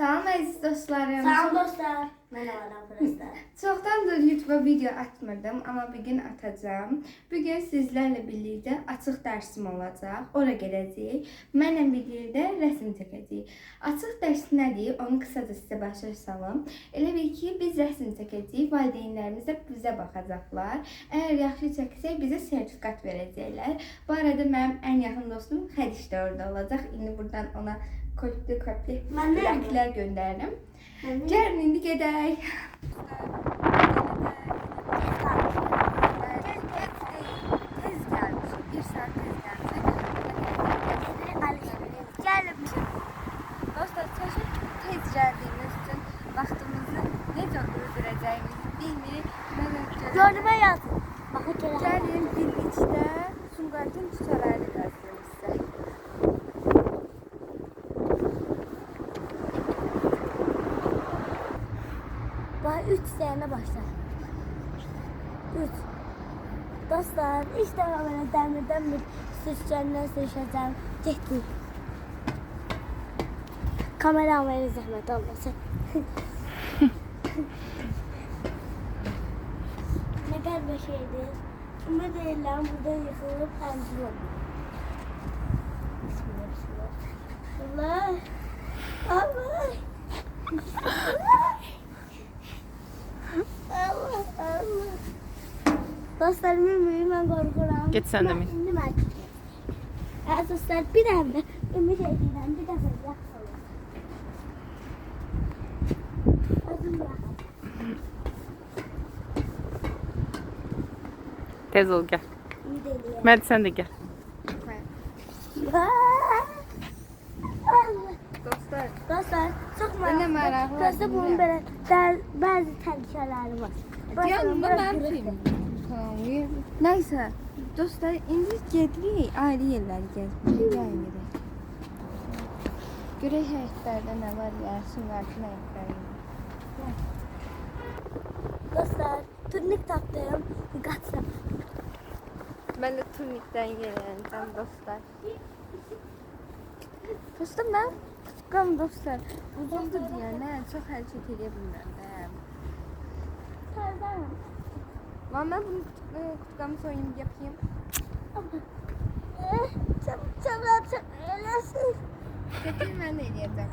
Salam əziz dostlarım. Salam dostlar. Mən Aram Presta. Çoxdandır YouTube video atmırdım, amma bugün atacağım. Bugün sizlərlə birlikdə açıq dərsim olacaq. Ora gedəcəyik. Mənlə birlikdə rəsm çəkəcəyik. Açıq dərs nədir? Onu qısaca sizə başa salım. Elə bil ki, biz rəsm çəkəcəyik. Valideynlərimiz də bizə baxacaqlar. Əgər yaxşı çəksək, bizə sertifikat verəcəklər. Bu arada mənim ən yaxın dostum Xədiş də orada olacaq. İndi buradan ona köklü ləklər göndərirəm. Gəlin indi gedək. Tez gəlmişik. Bir saat tez gəlmişik. Dostlar, çox tez gəldiyimiz üçün vaxtımızı necə öldürəcəyimizi bilmirik. Yoruma yazın. Baxın Gəlin birlikdə Sumqayıtın çiçəklərini göstərim sizə. Daha 3 sene başlar. 3. Dostlar, işte böyle demir süsçenden seçeceğim. Getdik. Kamera almaya zahmet olmasın. Ne kadar bir şeydi. Ama değiller burada yıkılıp emzirdim. Bismillah. Allah. Allah. Allah Allah. Dostlar, ben korkuram. Git sen de mi? Şimdi ben gideceğim. Evet dostlar, bir tane de ümit ediyorum. Bir defa yapalım. Özüm bırakalım. Tez ol gel. Ümit ediyorum. Hadi sen de gel. Dostlar, Dostlar, çok Yine meraklı. meraklı. Dostlar, bunun böyle bazı təhlükələri var. yanında mənim filmim. Nəysə, dostlar, indi gedirik ayrı yerləri gəzməyə. Gəlin gedək. Görək həyətlərdə nə var ya, Sumqayıtın həyətlərində. Dostlar, turnik taktım. Qaçsam. Mən də turnikdən yerləncəm dostlar. Dostlar, mən tutqam dostlar. Uzundu deyənə çox hərəkət edə bilmirəm. Pardon. Mən bunu tutqamı soyunub yapayım. Çok eləsin. Çəkil, mən də eləyəcəm.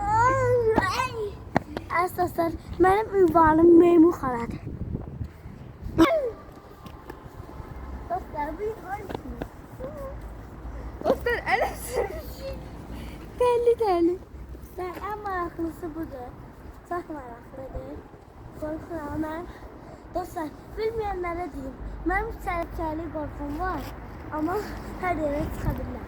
Dostlar, mənim ünvanım Meymun xaladır. Dostlar, bu yuxarısınız. Dostlar, ələ sürüşük. Dəli. Dostlar, ən maraqlısı budur. Çox maraqlıdır. Qorxuram mən. Dostlar, bilməyənlərə deyim. Mənim sərkəli qorxum var. Amma hər yerə çıxa bilməm.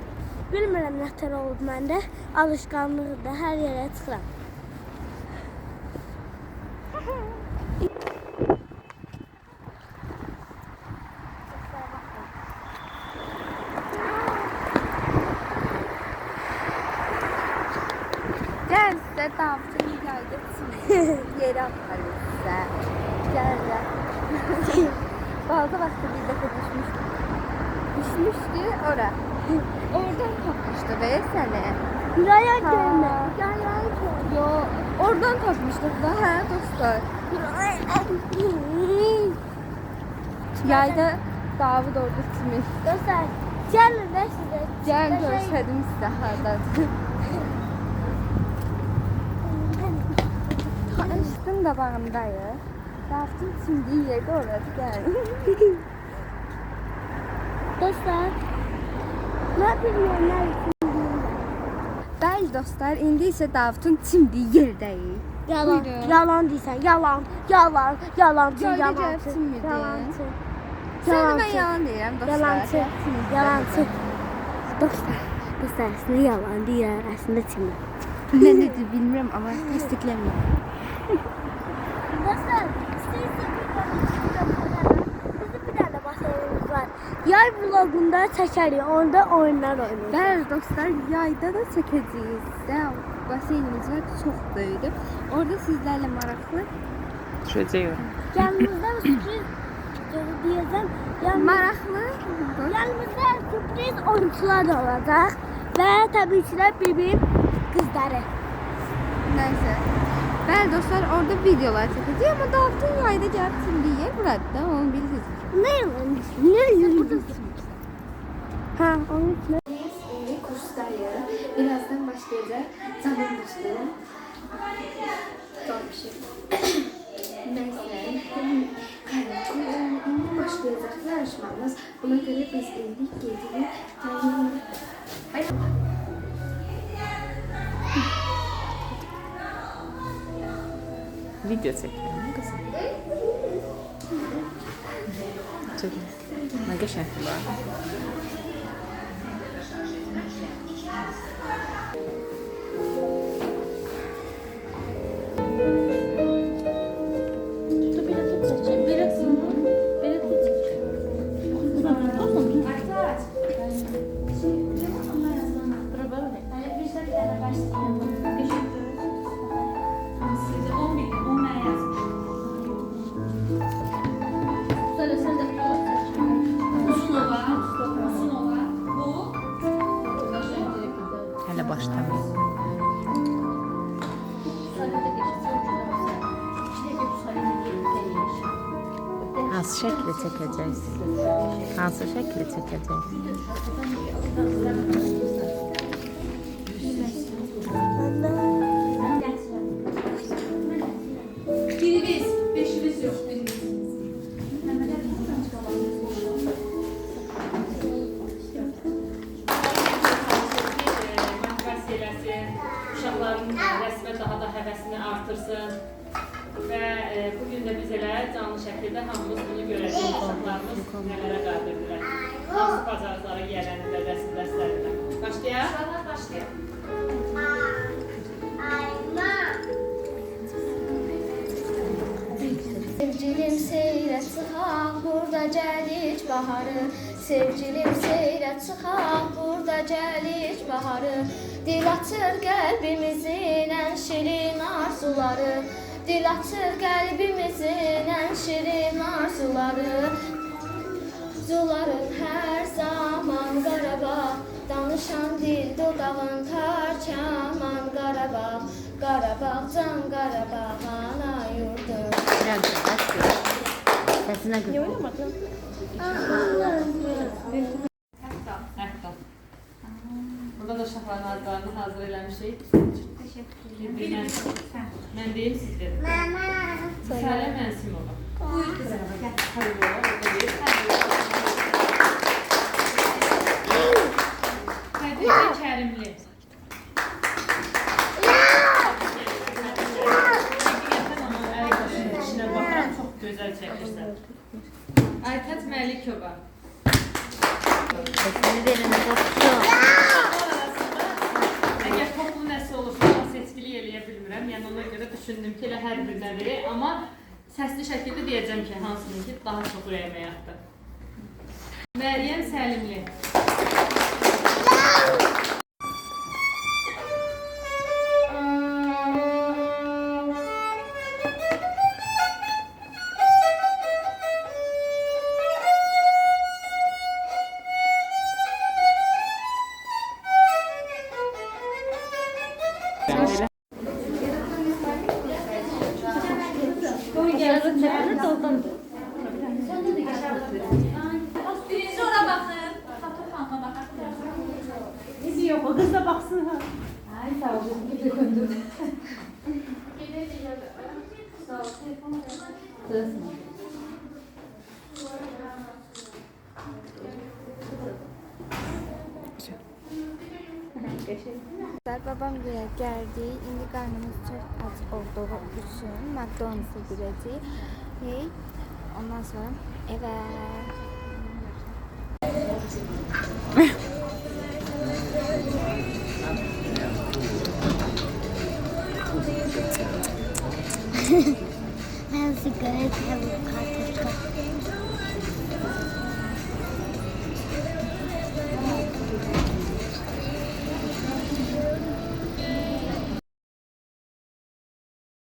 Bilmirəm nətər oldu məndə. Alışqanlıqdır, hər yerə çıxıram. Gəl sizə Davutun yaydıqsın. Yeri aparır sizə. Gəl. Balda vaxtı bir dəfə düşmüşdü ora. Oradan tapmışdı be səni. Yaya Ha. görmə. Yaya görmə. Yo, oradan tapmışdıq da, hə dostlar. Yayda Davud orada kimi. Dostlar, gəlin də sizə. Gəl görsədim sizə hardadır. Üstün qabağındayıq. Davudun çimdiyi yerdə orada gəl. Dostlar, nə bilməyənlər üçün deyirəm. Bəli dostlar, indi isə Davudun çimdiyi yerdəyik. Yalan, Buyurun. yalan deyirsən. Yalancı, Göldə yalancı. gəlib çimmidi. Yalancı. Sən mən yalan deyirəm dostlar. Yalancı, Çimdi. yalancı. Dostlar, əslində yalan deyir, əslində çimir. Nə dedi bilmirəm, amma təsdiqləmirəm. Dostlar, bizim bir dənə basenimiz var. Yay vlogunda çəkərik, onda oyunlar oynayırıq. Bəli dostlar, yayda da çəkəcəyik sizə. Baseynimiz var, çox böyükdür. Orada sizlərlə maraqlı, Düşeceğim. Yanımızda sürpriz deyəcəm. maraqlı. Yanımızda sürpriz oyuncular da olacaq və təbii ki də bir-bir qızları. Nəysə. Bəli dostlar, orada videolar çəkəcək, amma Dalton yayda gəlib çimdiyi burada, onu bildiniz. Ne? Ha, onun içine. Biz indi kursdayıq. Birazdan başlayacaq. Canım düşdü. Qalmışıq. Neyse. İndi başlayacaq yarışmamız. Buna görə biz indi gedirik. Video çekiyorum kızım. Çekin. Ne geçenli var. Hele başlamayın. Hansı şekli çekeceğiz? Hansı şekli çekeceğiz? Birimiz, beşimiz yok. Birimiz. Motivasiya eləsin, uşaqların rəsmə daha da həvəsini artırsın və bugün də biz elə canlı şəkildə hamımız bunu görəcəyik, uşaqlarımız nələrə qadirdirlər. Hansı bacarıqlara yiyələnirlər rəsm dərslərində. Başlayaq? Başlayaq. Sevgilim seyrə çıxaq, burada gəlir baharı. Sevgilim seyrə çıxaq, burada gəlir baharı. Dil açır qəlbimizin ən şirin arzuları. Dil açır qəlbimizin ən şirin arzuları. Arzuların hər zaman Qarabağ, danışan dil dodağın tarçaman Qarabağ. Qarabağ can Qarabağ ana yurdum. Sesine göre. Hətta. Burada da uşaqların adlarını hazır eləmişik. Təşəkkür. Mən deyim, siz verin. Sələ Mənsimova. Buyur qızım. Xəribola, burada deyil. Xədircə Kərimli. İşinə baxıram, çox gözəl çəkirsən. Aytət Məlikova. Sesini verin. Əgər toplu nəsə olursa, seçkilik eləyə bilmirəm. Yəni ona görə düşündüm ki, elə hər birinə verir. Amma səsli şəkildə deyəcəm ki, hansının ki, daha çox ürəyimə yatdı. Məryəm Səlimli. Birinci ora baxın. Fatma xanıma baxın. Bizi yox, o qız da baxsın ha. Ay sağ ol, bir də döndür. Babam buraya geldi. İndi karnımız çok aç olduğu için McDonald's'a gideceğiz. Ondan sonra eve.